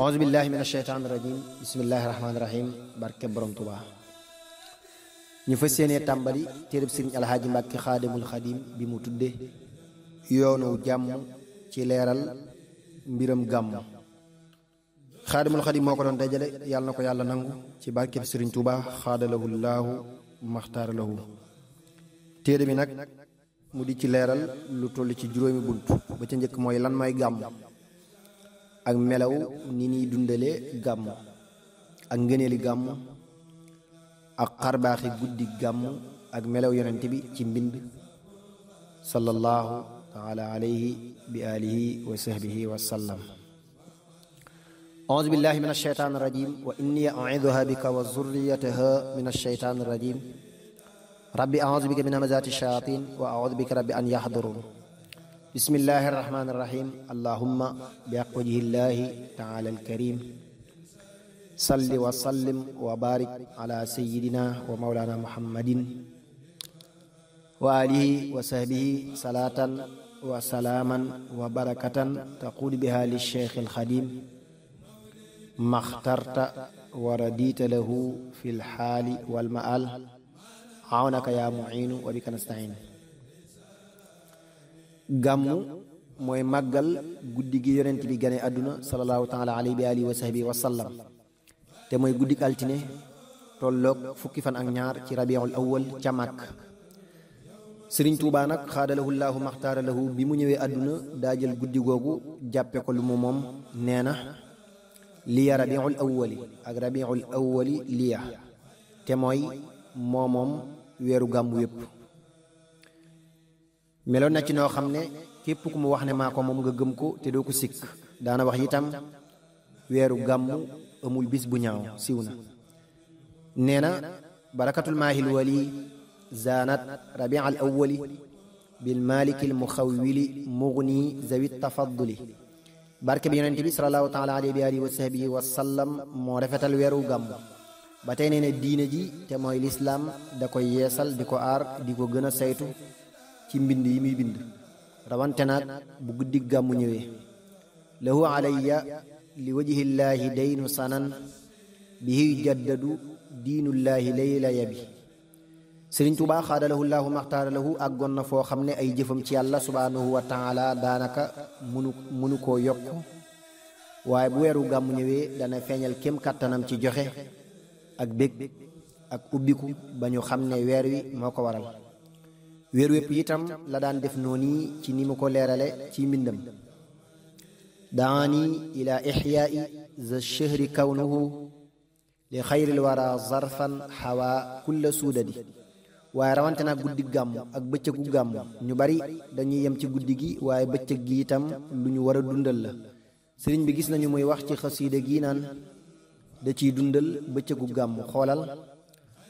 auzu billahi min asheytaani rajim bismillahi rahmaani rahim barke borom Tuubaa ñu fas yéenee tàmbali téereb sëriñ alxaaji Mbàkke xaadimul xadim bi mu tudde yoonu jàmm ci leeral mbiram gàmm. xaadimul xadim moo ko doon dajale yàlla na ko yàlla nangu ci barkeb sëriñ Tuubaa xaadalahu llaahu maxtaaralahu. téere bi nag mu di ci leeral lu toll ci juróomi bunt. ba ca njëkk mooy lan mooy gàmm ak melaw ni ñuy dundale gàmm ak ngëneeli gàmm ak xarbaaxi guddi gàmm ak melaw yonent bi ci mbind sallallahu taala alayhi bi alihi wa sahbihi wa sallam. auzu billahi min alsheytaan irrajim wa inni u'iiduha bika wa zurriyataha min alsheytaan irrajim rabbi auzu bika min hamazati shayatin wa auzu bika rabbi an yahdurun. bismillahi irrahmani irrahim allahumma bi haq wajhillahi taala alkarim salli wa sallim wa barik ala sayidina wa maulana muhammadin wa alihi wa sahbihi salatan wa salaaman wa barakatan taquudu biha lilcheikh alxadim maxtarta wa radita lahu fi lxaali walmaal awnaka ya muinu wa bika nastain. gàmmu mooy màggal guddi gi yonent bi gane àdduna sallallahu taala alayhi bi alihi wa sahbihi wa sallam te mooy guddik altine tolloog fukki fan ak ñaar ci rabiul awwal ca Màkk. sëriñ Tuubaa nag xaadalahu llaahu maxtaara lahu bi mu ñëwee àdduna daa jël guddi googu jàppe ko lu mu moom. nee na liya rabiul awwali ak rabiul awwali liya te mooy moomoom weeru gàmmu yépp. meloon na ci noo xam ne képp ku mu wax ne maa ko moom nga gëm ko te doo ko sikk. daana wax itam weeru gàmmu amul bis bu ñaaw siw na. nee na barakatul maahil wali zaanat rabi al awwali bil maliki al muxawwili mugni zawi tafadduli. barke bi yonent bi sallallahu taala alayhi bi alihi wa sahbihi wa sallam moo rafetal weeru gàmmu. ba tey nee na diine ji te mooy lislaam da koy yeesal di ko aar di ko gën a saytu ci mbind yi muy bind rawante naag bu guddi gàmmu ñëwee. lahu alayya li wajhillaahi daynu sanan bihi jaddadu diinullaahi layla yabi. sëriñ Tuubaa xaadalahu llaahu maxtaara lahu àggoon na foo xam ne ay jëfam ci yàlla subhaanahu wa taala daanaka munu koo yokk waaye bu weeru gàmmu ñëwee dana feeñal kem kàttanam ci joxe ak bég ak ubbiku ba ñu xam ne weer wi moo ko waral. weer wépp itam la daan def noonu ci ni mu ko leerale ci mbindam. daani ila ixyaai za shahri kawnuhu li xayril wara zarfan xawa kulla suudadi. waaye rawante nag guddi gàmm ak bëccëgu gàmm ñu bari dañuy yem ci guddi gi waaye bëccëg gi itam lu ñu war a dundal la. sëriñ bi gis nañu muy wax ci xasiida gi naan da ciy dundal bëccëgu gàmm. xoolal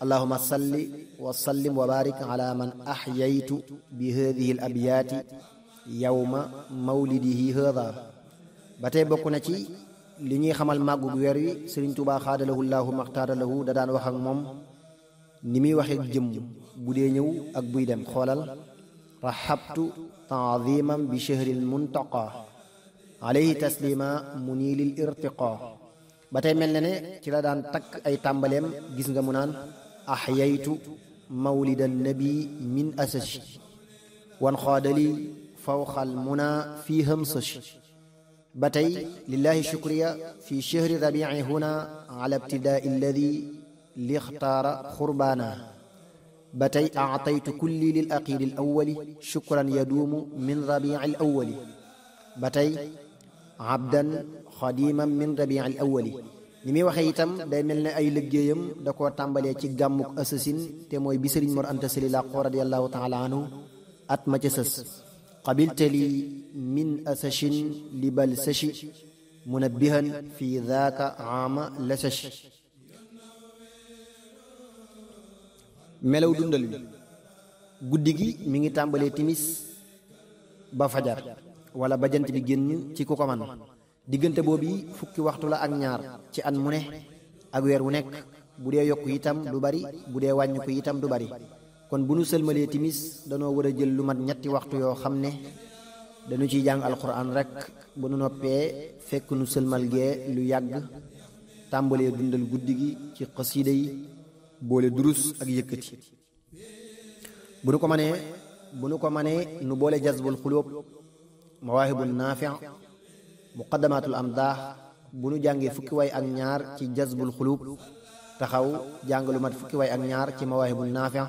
allahuma salli wa sallim wa barik ala man axyaytu bi hadihi al abyaati yawma mawlidihi hada. ba tey bokk na ci li ñuy xamal màggug weer wi sëriñ Tuubaa xaadalahu llaahu maxtaara lahu da daan wax ak moom ni muy waxee jëmm bu dee ñëw ak buy dem. xoolal rahabtu taadiman bi shahril muntaqa alayhi taslima munilil irtiqa. ba tey mel na ne ci la daan takk ay tàmbaleem gis nga mu naan axyaytu mawlidan nabi min asashi wan xaadali fawxal muna fi hamsashi. ba tey lillahi shukriya fi shahri rabii huna ala ibtidaai alladi lixtaara xurbaana. ba tey aataytu kulli lil aqili al awali shukran yaduumu min rabii al awali. ba tey abdan xadiman min rabii al awali. ni muy waxee itam day mel ne ay liggéeyam da koo tàmbalee ci gàmmuk asasin te mooy bi sëriñ Mor Anta Sali làqoo radiyallahu taala anhu at ma ca sës. qabilta li min asashin li bal sashi munabbihan fi daaka ama lasashi. melaw dundal wi guddi gi mi ngi tàmbalee timis ba fajar wala ba jant bi génn ci ku ko man. diggante boobu fukki waxtu la ak ñaar ci at mu ne ak weer wu nekk. bu dee yokku itam du bari bu dee wàññi ko itam du bari. kon bu nu sëlmalee timis danoo war a jël lu mat ñetti waxtu yoo xam ne dañu ciy jàng alquran rek. bu nu noppee fekk nu sëlmal gee lu yàgg tàmbalee dundal guddi gi ci xasiida yi boole durus ak yëkkati. bu nu ko manee nu boole jazbul xulóob mawaahibun naafi' muqaddamatul amdaax. bu nu jàngee fukki way ak ñaar ci jazbul xulub taxaw jàng lu mat fukki way ak ñaar ci mawaahibun naafi'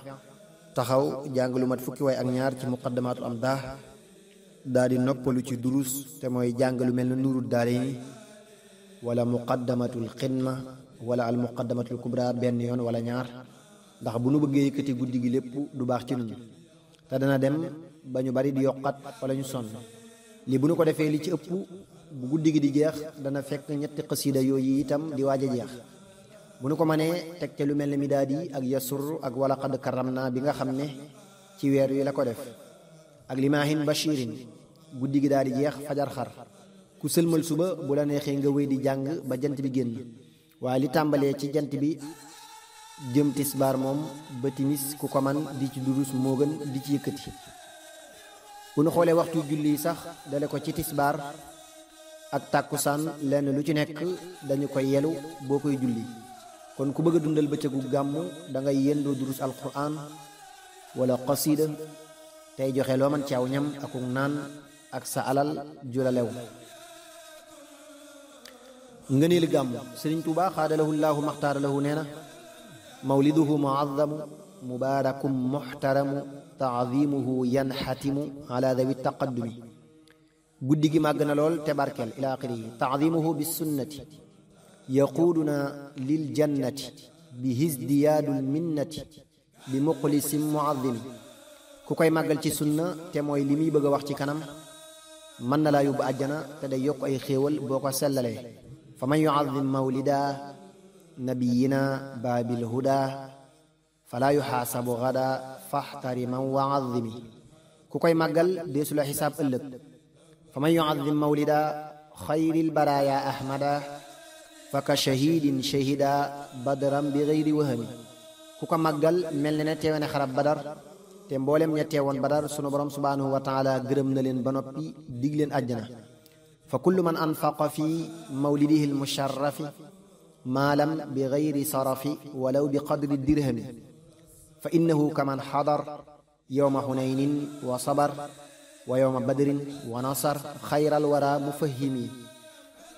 taxaw jàng lu mat fukki way ak ñaar ci muqaddamatul amdaax daal di noppalu ci durus te mooy jàng lu mel ne nuurud daarayni wala muqaddamatul xidma wala al muqaddamatul kubra benn yoon wala ñaar, ndax bu nu bëggee yëkkati guddi gi lépp du baax ci nun te dana dem ba ñu bari di yokkat wala ñu sonn. li bu nu ko defee li ci ëpp bu guddi gi di jeex dana fekk ñetti xasiida yooyu itam di waaj a jeex. bu nu ko mënee teg te lu mel ne midaadi ak yasur ak wala qad karamna bi nga xam ne ci weer wi la ko def ak limaahin bashirin guddi gi daal di jeex fajar xar. ku sëlmal suba bu la neexee nga wéy di jàng ba jant bi génn, waaye li tàmbalee ci jant bi jëm tisbaar moom ba timis ku ko man di ci durus moo gën di ci yëkkati. bu nu xoolee waxtu julli sax dale ko ci tisbaar ak tàkkusaan lenn lu ci nekk dañu koy yelu boo koy julli. kon ku bëgg a dundal bëccëgu gàmmu da ngay yendoo durus alquran wala qasida tey joxe loo man ci aw ñam akuk naan ak sa alal jula lew. ngëneelu gàmmu Sëriñ Tuubaa xaadalahu llaahu maxtaaralahu nee na mawliduhu muazzamu mubaarakum muxtaramu taadimuhu yanxatimu ala dawi taqaddumi. guddi gi màgg na lool te barkeel ila axirihi. taadimuhu bisunnati yaquuduna lil jannati bi hisdiyaadul minnati bi muxlisim muazzimi. ku koy màggal ci sunna te mooy li muy bëgg a wax ci kanam mën na laa yóbbu àjjana te day yokk ay xéewal boo ko sellalee. fa man yuazzim mawlida nabiyina baabil huda falaa yuxaasabu gada faxtariman wa azzimi. ku koy màggal deesu la xisaab ëllëg. fa man yuazzim mawlida xayril baraaya ahmada fa ka shahidin shahida badran bi gayri wahami. ku ko màggal mel ne teewe ne xarab badar te mboolem ña teewoon badar sunu borom subhanahu wa taala gërëm na leen ba noppi dig leen àjjana. fa kullu man anfaqa fi mawlidihi almusharrafi maalam bi gayri sarafi walaw bi qadri dirhami fa innahu kaman xadar yowma xunaynin wa sabar wa yowma badrin wa nasar xayral wara mufahimi.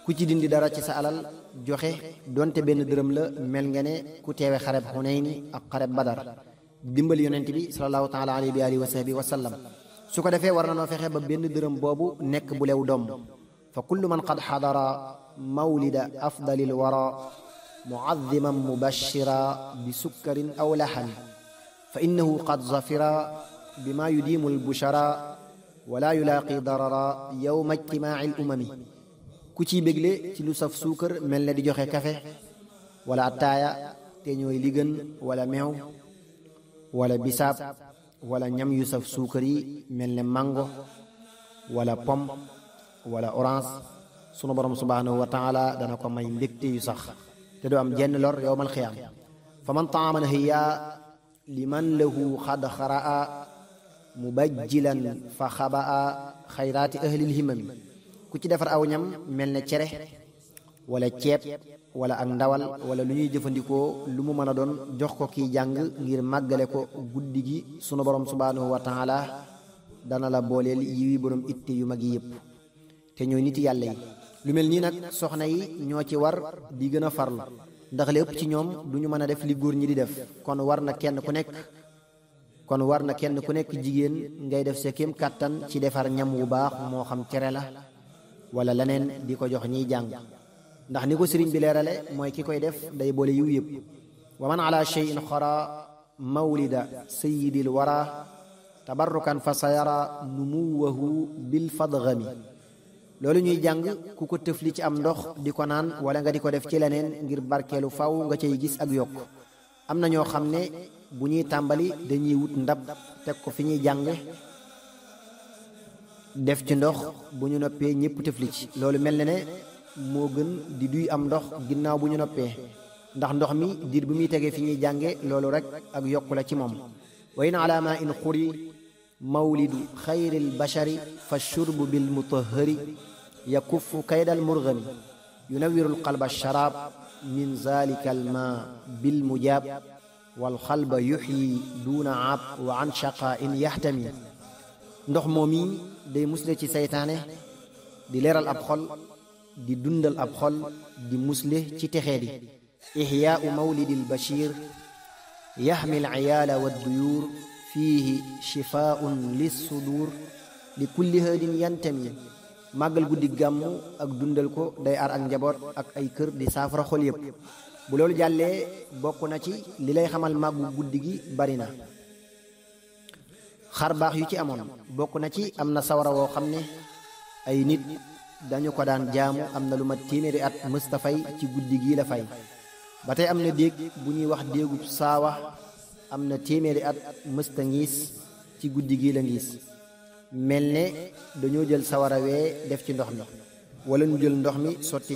ku ci dindi dara ci sa alal joxe donte benn dërëm la mel nga ne ku teewe xareb xunayni ak xareb badar dimbali yonent bi sallallahu taala alayhi wa alihi wa sahbihi wa sallam. su ko defee war na noo fexe ba benn dërëm boobu nekk bu lew doom. fa kullu man qad xadara mawlida afdalil wara muazziman mubashira bi sukkarin aw laxami fa innahu qad zafira bima yudiimu albushara wala yulaaqi darara yowma ijtimaaci lumami. ku ciy bégle ci lu saf suukar mel ne di joxe kafe wala attaaya te ñooy li gën wala meew wala bisaab wala ñam yu saf suukar yi mel ne mango wala pom wala orange. sunu borom subhanahu wa taala dana ko may mbégte yu sax te du am jenn lor yowmal xiyaam. fa man taaman hiya liman lahu xad xaraa mubajjilan fa xabaa xayraati ahlil himami. ku ci defar aw ñam mel ne cere wala ceeb wala ak ndawal wala lu ñuy jëfandikoo lu mu mën a doon jox ko kiy jàng ngir màggale ko guddi gi sunu borom subhanahu wa taala dana la booleel yiwi borom itte yu mag yi yëpp te ñooy nit yàlla yi. lu mel nii nag soxna yi ñoo ci war di gën a farlu ndax lépp ci ñoom du ñu mën a def li góor ñi di def. kon war na kenn ku nekk jigéen ngay def sa kéem kàttan ci defar ñam wu baax moo xam cere la wala leneen di ko jox ñiy jàng, ndax ni ko sëriñ bi leerale mooy ki koy def day boole yiw yëpp. wa man ala cheyin xara mawlida sayidil wara tabarrukan fa sayara numuwahu bil fadgami. loolu ñuy jàng ku ko tëfli ci am ndox di ko naan wala nga di ko def ci leneen ngir barkeelu faw nga cay gis ak yokk. am na ñoo xam ne bu ñuy tàmbali dañuy wut ndab teg ko fi ñuy jànge def ci ndox bu ñu noppee ñëpp tëfli ci. loolu mel na ne moo gën di duy am ndox ginnaaw bu ñu noppee, ndax ndox mi diir bi muy tegee fi ñuy jànge loolu rek ak yokku la ci moom. wa in ala ma in xuri mawlidu xayri albashari fa shurbu bilmutahari yakuffu kayda almurgami yunawiru alqalba alsharab min zalika alma bilmujab walxalba yuxyi duuna ab wa an shaqa in yaxtami ndox moom yi day musle ci seytaane di leeral ab xol di dundal ab xol di musle ci texee di ixyaau mawlidi albashir yaxmi alciyaala wadduyuur fiihi shifaaun lissudur li kulli haadin yantami màggal guddi gàmmu ak dundal ko day aar ak njaboot ak ay kër di saafara xol yépp bu loolu jàllee bokk na ci li lay xamal màggu guddi gi bari na xar baax yu ci amoon bokk na ci am na sawara woo xam ne ay nit dañu ko daan jaamu am na lu mat téeméeri at mësta fay ci guddi gii la fay ba tey am na déeg bu ñuy wax déegub saawa am na téeméeri at mësta ngiis ci guddi gii la ngiis mel ne dañoo jël sawara wee def ci ndox mi wala ñu jël ndox mi sotti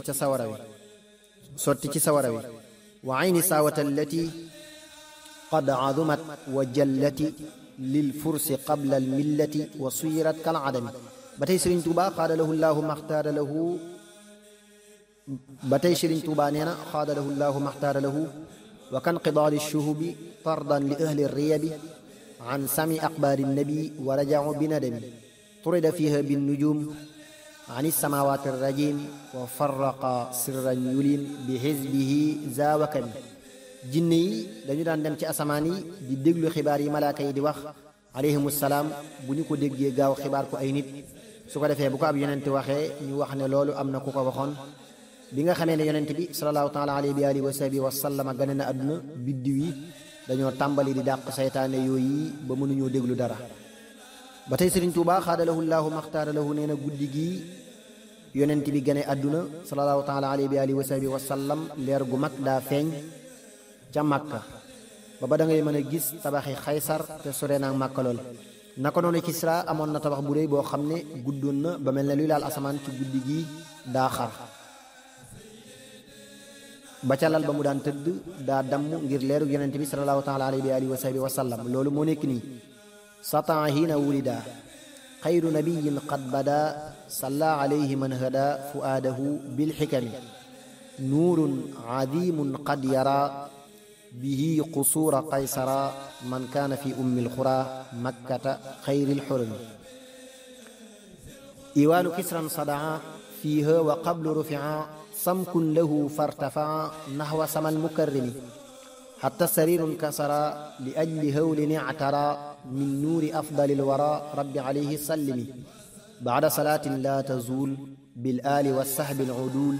ci sawara wi wa ayni saawata allati qad azumat wa jallati lil fursi qabla al millati wa suyirat kal adami ba tey Sëriñ Tuuba xaada lahu llaahu maxtaara lahu ba tey Sëriñ Tuuba nee na xaada lahu llaahu maxtaara lahu wa kan qidaali shuhubi tardan li ahli riyabi an sami aqbaari nabi wa rajau bi nadami turida fiha bin nujum an samaawaati rajim wa farraqa sirran yulin bi xisbihi zaawakami jinne yi dañu daan dem ci asamaan yi di déglu xibaar yi malaaka yi di wax alayhimu salaam bu ñu ko déggee gaaw xibaar ko ay nit su ko defee bu ko ab yonent waxee ñu wax ne loolu am na ku ko waxoon bi nga xamee ne yonent bi sallallahu taala alayhi wa alihi wa sahbihi wa sallama gane na àdduna biddiw yi dañoo tàmbali di dàq saytaane yooyu ba mënuñoo déglu dara ba tey Sëriñ Tuubaa xaadalahu llaahu maxtaara lahu nee na guddi gi yonent bi gane àdduna sallallahu taala alayhi wa alihi wa sahbihi wa sallam leer gu mag daa feeñ ca Makka ba da ngay mën a gis tabaxi Xaysar te sore naa Makka lool naka noonu Kisra amoon na tabax bu réy boo xam ne guddoon na ba mel ne luy laal asamaan ci guddi gi daa xar ba ca lal ba mu daan tëdd daa damm ngir leeru yonent bi sallallahu taala alayhi wa alihi wa sahbihi wa sallam loolu moo nekk nii satan hiina wulida xayru nabiyin qad bada salla alayhi man hada fuaadahu bilxikami nuurun adimun qad yara bihi qusuura qaysara man kaana fi ummi lxura makkata xayri lxurami iwaanu kisran sadaa fiiha wa qablu rufia samkun lahu fartafaa naxwa samal mukarrimi xatta sarirun kasara li ajli hawlin ictara min nuuri afdali lwara rabbi alayhi sallimi bacda salaatin laa tazuul bil aali wa sahbi aludul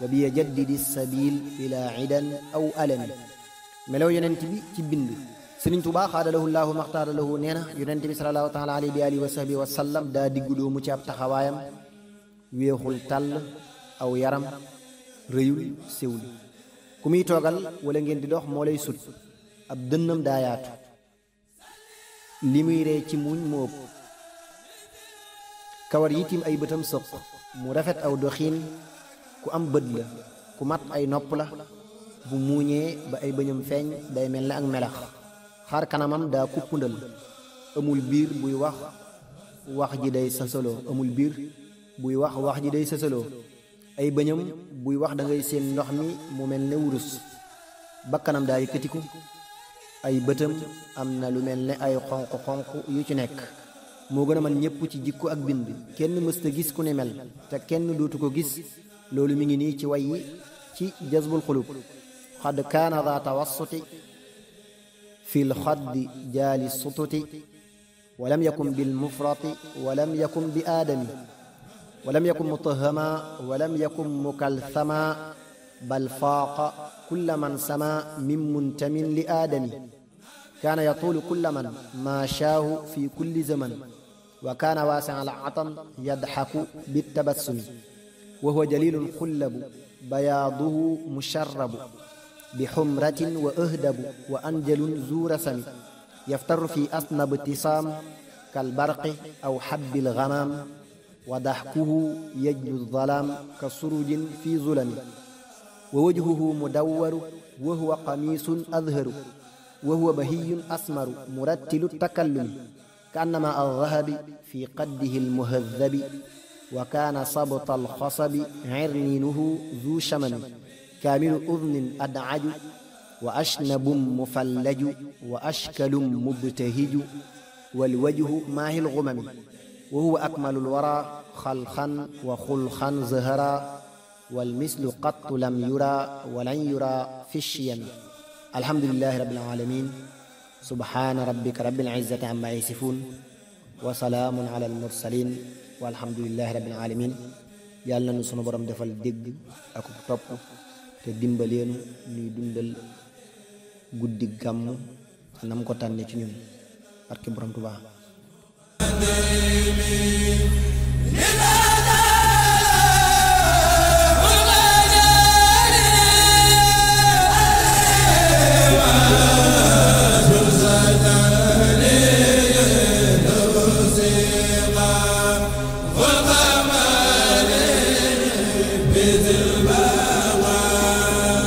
wa bi yajaddidi sabil ila idan aw alami melaw yonent bi ci bind Sëriñ Tuubaa xaada lahu llaahu maxtaara lahu nee na yonent bi salallaahu taala alayhi wa alihi wa sahbihi wa sallam daa diggu doomu ci ab taxawaayam weexul tàll aw yaram rëyul séwul ku muy toogal wala ngeen di dox moo lay sut ab dënnam daa yaatu li muy ree ci muuñ moo ëpp kawar yitim ay bëtam sëq mu rafet aw doxiin ku am bët la ku mat ay nopp la bu muuñee ba ay bëñam feeñ day mel ne ak melax xar kanamam daa kuppundal amul biir buy wax ji day sasaloo amul biir buy wax ji day sasaloo ay bëñam buy wax da ngay seen ndox mi mu mel ne wurus bakkanam daa yëkkatiku ay bëtam am na lu mel ne ay xonq-xonq yu ci nekk moo gën a man ñépp ci jikko ak bind kenn mësta gis ku ne mel te kenn dootu ko gis loolu mi ngi nii ci way yi ci jazbul xulub xad kaana daa tawassuti fil xaddi jaali sututi walam yakun bil mufrati walam yakun bi aadami walam yakun mutahama walam yakun mukalthama bal faaqa kulla man sama min muntamin li aadami kaana yatuulu kulla man maashaahu fi kulli zaman wa kaana waasi'a al-'atan yadhaku bit-tabassumi wa huwa jaliilun xullabu bayaaduhu musharrabu bi xumratin wa ahdabu wa anjalun zu rasami yaftaru fi asnab ibtisaam kal barqi aw habbil ghamaam wa dahkuhu yajlu zalaam ka surujin fi zulami wa wajhuhu mudawwaru wa huwa qamiisun azharu wa huwa bahiyun asmaru murattilu takallumi kaannama aldahabi fi qaddihi almuhaddabi wa kaana sabta alxasabi irninuhu zu shamami kaamilu udnin adcaju wa ashnabun mufallaju wa ashkalun mubtahiju walwajhu maahi lgumami wa huwa akmalu lwara xalqan wa xulqan zahara walmislu qattu lam yura walan yura fi shiyami alhamdulillahi rabbil alamin subhana rabbika rabbil izzati amma yasifun wa salaamun ala almursalin walhamdulillahi rabbil alamin yàlla na nu sunu borom defal dégg ak topp te dimbaleenu ñuy dundal guddi gàmm nam ko tànne ci ñun barke borom Tuubaa